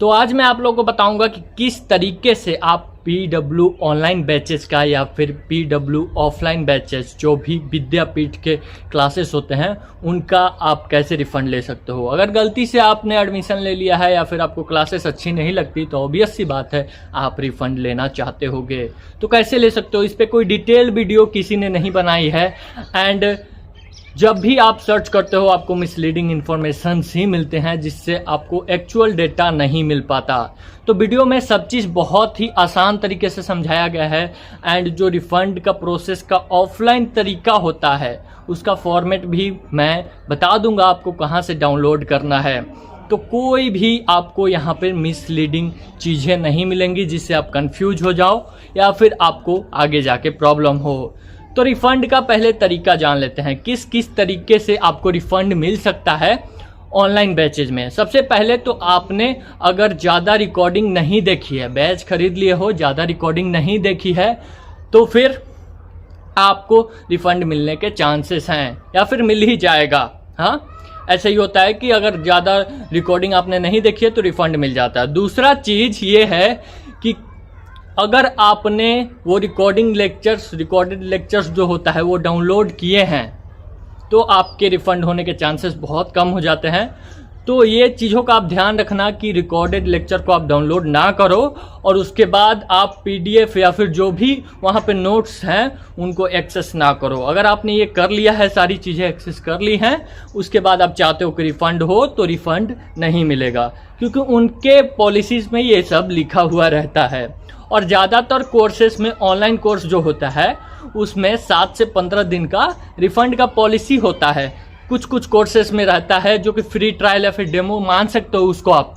तो आज मैं आप लोगों को बताऊंगा कि किस तरीके से आप PW ऑनलाइन बैचेस का या फिर PW ऑफलाइन बैचेस जो भी विद्यापीठ के क्लासेस होते हैं उनका आप कैसे रिफंड ले सकते हो। अगर गलती से आपने एडमिशन ले लिया है या फिर आपको क्लासेस अच्छी नहीं लगती तो ऑब्वियस सी बात है आप रिफंड लेना चाहते होगे। तो कैसे ले सकते हो, इस पर कोई डिटेल वीडियो किसी ने नहीं बनाई है। एंड जब भी आप सर्च करते हो आपको मिसलीडिंग इन्फॉर्मेशन ही मिलते हैं जिससे आपको एक्चुअल डेटा नहीं मिल पाता। तो वीडियो में सब चीज़ बहुत ही आसान तरीके से समझाया गया है। एंड जो रिफंड का प्रोसेस का ऑफलाइन तरीका होता है उसका फॉर्मेट भी मैं बता दूंगा आपको कहां से डाउनलोड करना है। तो कोई भी आपको यहाँ पे मिसलीडिंग चीज़ें नहीं मिलेंगी जिससे आप कंफ्यूज हो जाओ या फिर आपको आगे जाके प्रॉब्लम हो। तो रिफंड का पहले तरीका जान लेते हैं, किस किस तरीके से आपको रिफंड मिल सकता है ऑनलाइन बैचेज में। सबसे पहले तो आपने अगर ज़्यादा रिकॉर्डिंग नहीं देखी है, बैच खरीद लिए हो ज़्यादा रिकॉर्डिंग नहीं देखी है तो फिर आपको रिफंड मिलने के चांसेस हैं या फिर मिल ही जाएगा। हाँ, ऐसा ही होता है कि अगर ज़्यादा रिकॉर्डिंग आपने नहीं देखी है तो रिफंड मिल जाता है। दूसरा चीज़ ये है कि अगर आपने वो रिकॉर्डेड लेक्चर्स जो होता है वो डाउनलोड किए हैं तो आपके रिफ़ंड होने के चांसेस बहुत कम हो जाते हैं। तो ये चीज़ों का आप ध्यान रखना कि रिकॉर्डेड लेक्चर को आप डाउनलोड ना करो और उसके बाद आप PDF या फिर जो भी वहाँ पे नोट्स हैं उनको एक्सेस ना करो। अगर आपने ये कर लिया है, सारी चीज़ें एक्सेस कर ली हैं, उसके बाद आप चाहते हो कि रिफ़ंड हो तो रिफ़ंड नहीं मिलेगा क्योंकि उनके पॉलिसीज़ में ये सब लिखा हुआ रहता है। और ज़्यादातर कोर्सेस में ऑनलाइन कोर्स जो होता है उसमें 7 से 15 दिन का रिफ़ंड का पॉलिसी होता है। कुछ कुछ कोर्सेस में रहता है जो कि फ्री ट्रायल या फिर डेमो मान सकते हो उसको आप,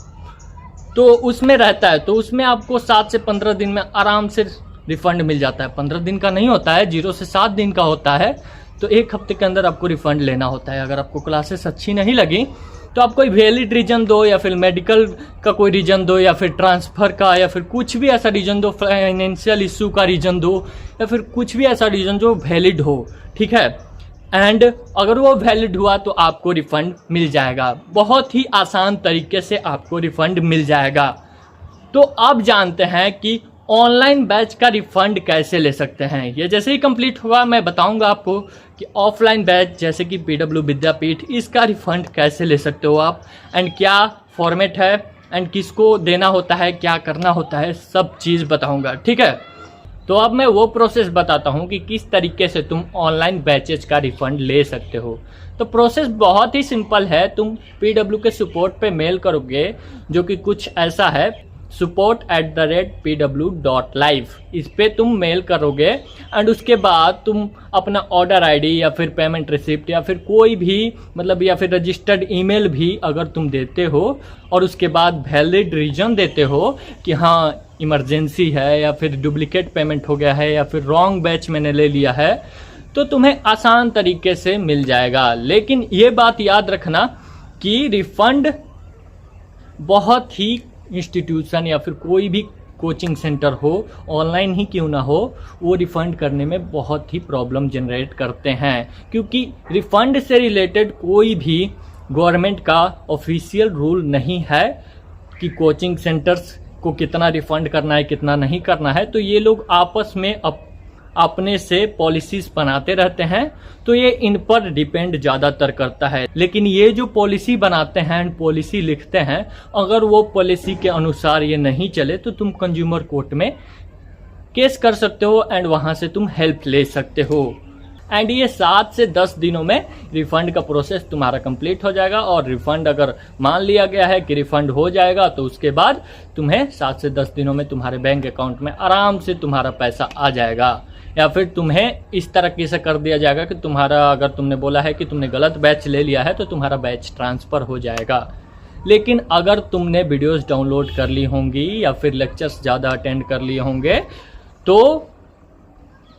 तो उसमें रहता है। तो उसमें आपको 7 से 15 दिन में आराम से रिफ़ंड मिल जाता है। 15 दिन का नहीं होता है, 0 से 7 दिन का होता है। तो 1 हफ्ते के अंदर आपको रिफ़ंड लेना होता है। अगर आपको क्लासेस अच्छी नहीं लगी तो आप कोई वैलिड रीज़न दो या फिर मेडिकल का कोई रीज़न दो या फिर ट्रांसफ़र का या फिर कुछ भी ऐसा रीज़न दो, फाइनेंशियल इशू का रीज़न दो या फिर कुछ भी ऐसा रीज़न जो वैलिड हो, ठीक है। एंड अगर वो वैलिड हुआ तो आपको रिफ़ंड मिल जाएगा। बहुत ही आसान तरीके से आपको रिफ़ंड मिल जाएगा। तो अब जानते हैं कि ऑनलाइन बैच का रिफ़ंड कैसे ले सकते हैं। ये जैसे ही कंप्लीट हुआ मैं बताऊंगा आपको कि ऑफलाइन बैच जैसे कि PW विद्यापीठ, इसका रिफ़ंड कैसे ले सकते हो आप एंड क्या फॉर्मेट है एंड किसको देना होता है, क्या करना होता है, सब चीज़ बताऊंगा, ठीक है। तो अब मैं वो प्रोसेस बताता हूँ कि किस तरीके से तुम ऑनलाइन बैचेज का रिफ़ंड ले सकते हो। तो प्रोसेस बहुत ही सिंपल है। तुम PW के सपोर्ट पे मेल करोगे जो कि कुछ ऐसा है, support@pw.live। इस पे तुम मेल करोगे एंड उसके बाद तुम अपना ऑर्डर ID या फिर पेमेंट रिसिप्ट या फिर कोई भी मतलब या फिर रजिस्टर्ड ईमेल भी अगर तुम देते हो और उसके बाद वैलिड रीज़न देते हो कि हाँ इमरजेंसी है या फिर डुप्लीकेट पेमेंट हो गया है या फिर रॉन्ग बैच मैंने ले लिया है, तो तुम्हें आसान तरीके से मिल जाएगा। लेकिन ये बात याद रखना कि रिफ़ंड बहुत ही इंस्टीट्यूशन या फिर कोई भी कोचिंग सेंटर हो, ऑनलाइन ही क्यों ना हो, वो रिफ़ंड करने में बहुत ही प्रॉब्लम जनरेट करते हैं क्योंकि रिफ़ंड से रिलेटेड कोई भी गवर्नमेंट का ऑफिशियल रूल नहीं है कि कोचिंग सेंटर्स को कितना रिफ़ंड करना है कितना नहीं करना है। तो ये लोग आपस में अपने से पॉलिसीज बनाते रहते हैं, तो ये इन पर डिपेंड ज़्यादातर करता है। लेकिन ये जो पॉलिसी बनाते हैं, पॉलिसी लिखते हैं, अगर वो पॉलिसी के अनुसार ये नहीं चले तो तुम कंज्यूमर कोर्ट में केस कर सकते हो एंड वहाँ से तुम हेल्प ले सकते हो। एंड ये 7 से 10 दिनों में रिफ़ंड का प्रोसेस तुम्हारा कंप्लीट हो जाएगा। और रिफ़ंड अगर मान लिया गया है कि रिफ़ंड हो जाएगा तो उसके बाद तुम्हें 7 से 10 दिनों में तुम्हारे बैंक अकाउंट में आराम से तुम्हारा पैसा आ जाएगा। या फिर तुम्हें इस तरह से कर दिया जाएगा कि तुम्हारा, अगर तुमने बोला है कि तुमने गलत बैच ले लिया है तो तुम्हारा बैच ट्रांसफ़र हो जाएगा। लेकिन अगर तुमने वीडियोस डाउनलोड कर ली होंगी या फिर लेक्चर्स ज़्यादा अटेंड कर लिए होंगे तो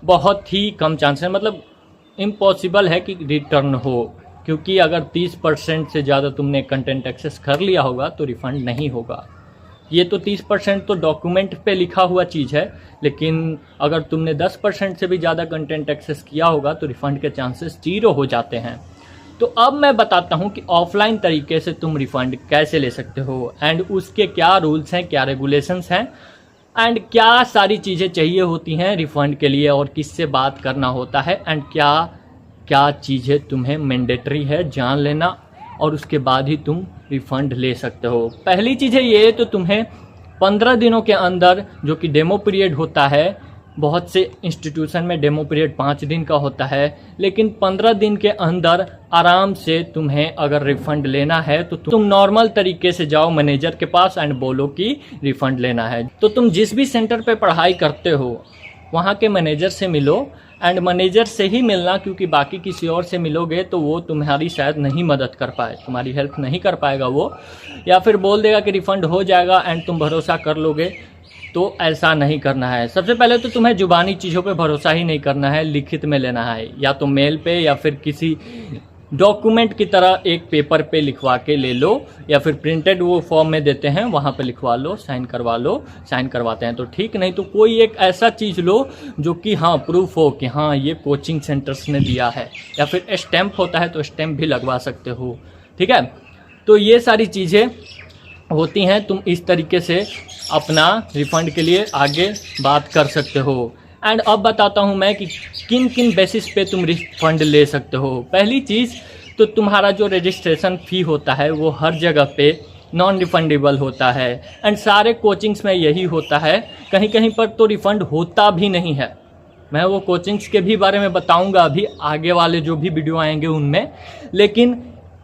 बहुत ही कम चांस है, मतलब इम्पॉसिबल है कि रिटर्न हो, क्योंकि अगर 30% से ज़्यादा तुमने कंटेंट एक्सेस कर लिया होगा तो रिफ़ंड नहीं होगा। ये तो 30% तो डॉक्यूमेंट पे लिखा हुआ चीज़ है, लेकिन अगर तुमने 10% से भी ज़्यादा कंटेंट एक्सेस किया होगा तो रिफ़ंड के चांसेस 0 हो जाते हैं। तो अब मैं बताता हूँ कि ऑफलाइन तरीके से तुम रिफ़ंड कैसे ले सकते हो एंड उसके क्या रूल्स हैं, क्या रेगुलेशंस हैं एंड क्या सारी चीज़ें चाहिए होती हैं रिफ़ंड के लिए और किससे बात करना होता है एंड क्या क्या चीज़ें तुम्हें मैंडेटरी है जान लेना और उसके बाद ही तुम रिफ़ंड ले सकते हो। पहली चीज़ है ये, तो तुम्हें 15 दिनों के अंदर, जो कि डेमो पीरियड होता है, बहुत से इंस्टीट्यूशन में डेमो पीरियड 5 दिन का होता है, लेकिन 15 दिन के अंदर आराम से तुम्हें अगर रिफ़ंड लेना है तो तुम नॉर्मल तरीके से जाओ मैनेजर के पास एंड बोलो कि रिफ़ंड लेना है। तो तुम जिस भी सेंटर पे पढ़ाई करते हो वहाँ के मैनेजर से मिलो एंड मैनेजर से ही मिलना, क्योंकि बाकी किसी और से मिलोगे तो वो तुम्हारी शायद नहीं मदद कर पाए, तुम्हारी हेल्प नहीं कर पाएगा वो, या फिर बोल देगा कि रिफ़ंड हो जाएगा एंड तुम भरोसा कर लोगे। तो ऐसा नहीं करना है। सबसे पहले तो तुम्हें जुबानी चीज़ों पे भरोसा ही नहीं करना है, लिखित में लेना है, या तो मेल पे या फिर किसी डॉक्यूमेंट की तरह एक पेपर पे लिखवा के ले लो, या फिर प्रिंटेड वो फॉर्म में देते हैं वहाँ पे लिखवा लो, साइन करवा लो, साइन करवाते हैं तो ठीक, नहीं तो कोई एक ऐसा चीज़ लो जो कि हाँ प्रूफ हो कि हाँ ये कोचिंग सेंटर्स ने दिया है, या फिर स्टैम्प होता है तो स्टैम्प भी लगवा सकते हो। ठीक है, तो ये सारी चीज़ें होती हैं, तुम इस तरीके से अपना रिफ़ंड के लिए आगे बात कर सकते हो। एंड अब बताता हूँ मैं कि किन किन बेसिस पे तुम रिफ़ंड ले सकते हो। पहली चीज़ तो तुम्हारा जो रजिस्ट्रेशन फ़ी होता है वो हर जगह पे नॉन रिफ़ंडेबल होता है एंड सारे कोचिंग्स में यही होता है, कहीं कहीं पर तो रिफ़ंड होता भी नहीं है। मैं वो कोचिंग्स के भी बारे में बताऊंगा अभी आगे वाले जो भी वीडियो आएंगे उनमें। लेकिन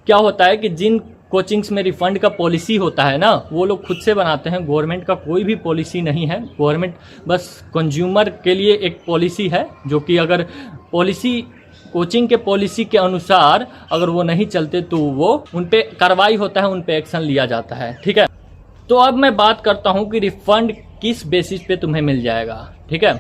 क्या होता है कि जिन कोचिंग्स में रिफ़ंड का पॉलिसी होता है ना, वो लोग खुद से बनाते हैं, गवर्नमेंट का कोई भी पॉलिसी नहीं है। गवर्नमेंट बस कंज्यूमर के लिए एक पॉलिसी है, जो कि अगर पॉलिसी कोचिंग के पॉलिसी के अनुसार अगर वो नहीं चलते तो वो उन पे कार्रवाई होता है, उन पे एक्शन लिया जाता है। ठीक है, तो अब मैं बात करता हूँ कि रिफ़ंड किस बेसिस पे तुम्हें मिल जाएगा। ठीक है,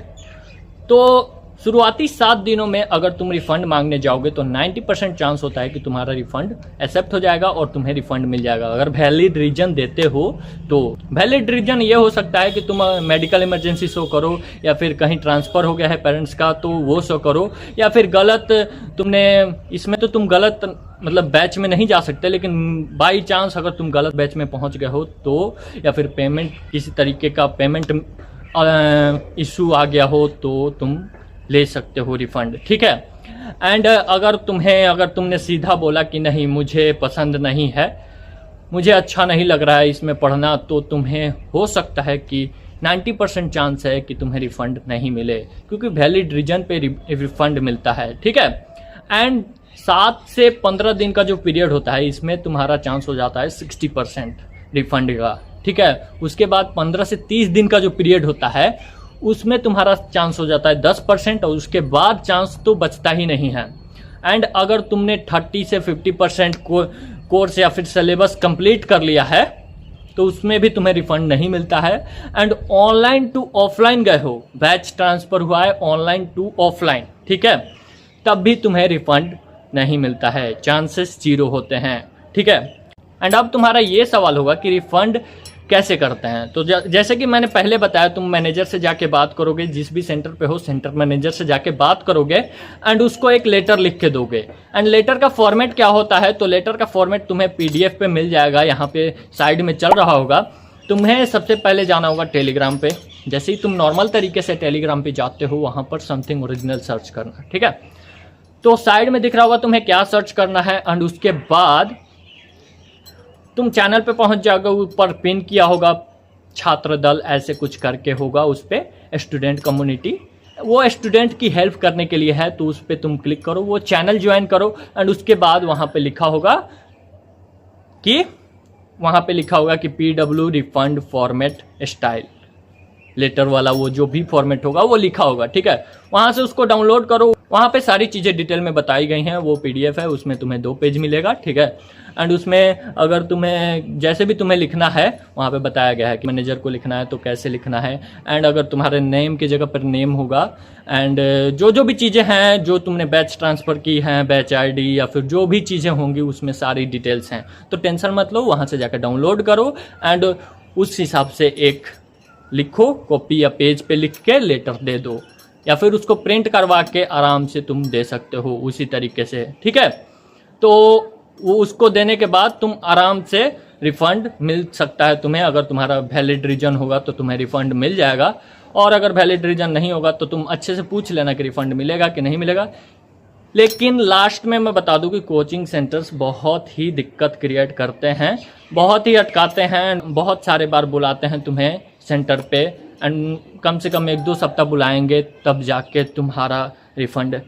तो शुरुआती 7 दिनों में अगर तुम रिफ़ंड मांगने जाओगे तो 90% चांस होता है कि तुम्हारा रिफ़ंड एक्सेप्ट हो जाएगा और तुम्हें रिफ़ंड मिल जाएगा, अगर वैलिड रीज़न देते हो तो। वैलिड रीज़न ये हो सकता है कि तुम मेडिकल इमरजेंसी शो करो, या फिर कहीं ट्रांसफ़र हो गया है पेरेंट्स का तो वो शो करो, या फिर गलत तुमने, इसमें तो तुम गलत मतलब बैच में नहीं जा सकते, लेकिन बाई चांस अगर तुम गलत बैच में पहुंच गए हो तो, या फिर पेमेंट किसी तरीके का पेमेंट इशू आ गया हो तो तुम ले सकते हो रिफ़ंड। ठीक है, एंड अगर तुमने सीधा बोला कि नहीं मुझे पसंद नहीं है, मुझे अच्छा नहीं लग रहा है इसमें पढ़ना, तो तुम्हें हो सकता है कि 90% चांस है कि तुम्हें रिफ़ंड नहीं मिले, क्योंकि वैलिड रीजन पे रिफ़ंड मिलता है। ठीक है, एंड 7 से 15 दिन का जो पीरियड होता है इसमें तुम्हारा चांस हो जाता है 60% रिफ़ंड का। ठीक है, उसके बाद 15 से 30 दिन का जो पीरियड होता है उसमें तुम्हारा चांस हो जाता है 10% और उसके बाद चांस तो बचता ही नहीं है। एंड अगर तुमने 30 से 50% कोर्स या फिर सिलेबस कंप्लीट कर लिया है तो उसमें भी तुम्हें रिफ़ंड नहीं मिलता है। एंड ऑनलाइन टू ऑफलाइन गए हो, बैच ट्रांसफ़र हुआ है ऑनलाइन टू ऑफलाइन, ठीक है, तब भी तुम्हें रिफ़ंड नहीं मिलता है, चांसेस 0 होते हैं। ठीक है, एंड अब तुम्हारा ये सवाल होगा कि रिफ़ंड कैसे करते हैं। तो जैसे कि मैंने पहले बताया, तुम मैनेजर से जाके बात करोगे, जिस भी सेंटर पे हो सेंटर मैनेजर से जाके बात करोगे एंड उसको एक लेटर लिख के दोगे। एंड लेटर का फॉर्मेट क्या होता है, तो लेटर का फॉर्मेट तुम्हें PDF पे मिल जाएगा, यहाँ पे साइड में चल रहा होगा। तुम्हें सबसे पहले जाना होगा टेलीग्राम पे। जैसे ही तुम नॉर्मल तरीके से टेलीग्राम पे जाते हो वहाँ पर समथिंग ओरिजिनल सर्च करना। ठीक है, तो साइड में दिख रहा होगा तुम्हें क्या सर्च करना है एंड उसके बाद तुम चैनल पे पहुंच जाओगे, ऊपर पिन किया होगा छात्र दल ऐसे कुछ करके होगा, उस पर स्टूडेंट कम्युनिटी, वो स्टूडेंट की हेल्प करने के लिए है, तो उस पर तुम क्लिक करो, वो चैनल ज्वाइन करो एंड उसके बाद वहाँ पे लिखा होगा कि PW refund format style, letter वाला वो जो भी फॉर्मेट होगा वो लिखा होगा। ठीक है, वहाँ से उसको डाउनलोड करो, वहाँ पे सारी चीज़ें डिटेल में बताई गई हैं, वो PDF है, उसमें तुम्हें 2 पेज मिलेगा। ठीक है, एंड उसमें अगर तुम्हें जैसे भी तुम्हें लिखना है वहाँ पे बताया गया है कि मैनेजर को लिखना है तो कैसे लिखना है। एंड अगर तुम्हारे नेम की जगह पर नेम होगा एंड जो भी चीज़ें हैं जो तुमने बैच ट्रांसफ़र की हैं, बैच ID या फिर जो भी चीज़ें होंगी उसमें सारी डिटेल्स हैं, तो टेंशन मत लो, वहाँ से जाकर डाउनलोड करो एंड उस हिसाब से एक लिखो, कॉपी या पेज पे लिख के लेटर दे दो, या फिर उसको प्रिंट करवा के आराम से तुम दे सकते हो उसी तरीके से। ठीक है, तो वो उसको देने के बाद तुम आराम से रिफ़ंड मिल सकता है तुम्हें। अगर तुम्हारा वैलिड रीज़न होगा तो तुम्हें रिफ़ंड मिल जाएगा, और अगर वैलिड रीज़न नहीं होगा तो तुम अच्छे से पूछ लेना कि रिफ़ंड मिलेगा कि नहीं मिलेगा। लेकिन लास्ट में मैं बता दूं कि कोचिंग सेंटर्स बहुत ही दिक्कत क्रिएट करते हैं, बहुत ही अटकाते हैं, बहुत सारे बार बुलाते हैं तुम्हें सेंटर पे, एंड कम से कम 1-2 सप्ताह बुलाएंगे तब जाके तुम्हारा रिफ़ंड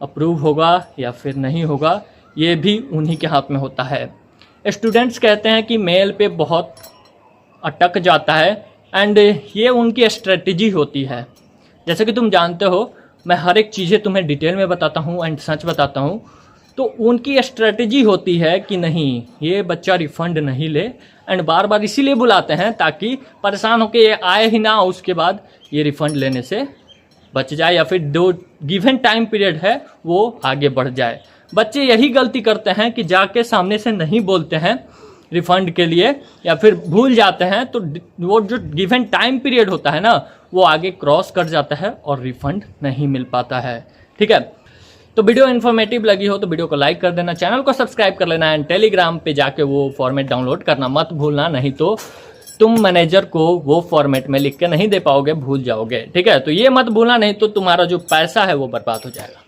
अप्रूव होगा या फिर नहीं होगा, ये भी उन्हीं के हाथ में होता है। स्टूडेंट्स कहते हैं कि मेल पे बहुत अटक जाता है, एंड ये उनकी स्ट्रेटजी होती है। जैसे कि तुम जानते हो मैं हर एक चीज़ें तुम्हें डिटेल में बताता हूँ एंड सच बताता हूँ, तो उनकी स्ट्रेटजी होती है कि नहीं ये बच्चा रिफ़ंड नहीं ले, एंड बार बार इसीलिए बुलाते हैं ताकि परेशान होकर ये आए ही ना, उसके बाद ये रिफ़ंड लेने से बच जाए, या फिर जो गिवन टाइम पीरियड है वो आगे बढ़ जाए। बच्चे यही गलती करते हैं कि जाके सामने से नहीं बोलते हैं रिफ़ंड के लिए, या फिर भूल जाते हैं, तो वो जो गिवन टाइम पीरियड होता है ना वो आगे क्रॉस कर जाता है और रिफ़ंड नहीं मिल पाता है। ठीक है, तो वीडियो इन्फॉर्मेटिव लगी हो तो वीडियो को लाइक कर देना, चैनल को सब्सक्राइब कर लेना, एंड टेलीग्राम पे जाके वो फॉर्मेट डाउनलोड करना मत भूलना, नहीं तो तुम मैनेजर को वो फॉर्मेट में लिख के नहीं दे पाओगे, भूल जाओगे। ठीक है, तो ये मत भूलना, नहीं तो तुम्हारा जो पैसा है वो बर्बाद हो जाएगा।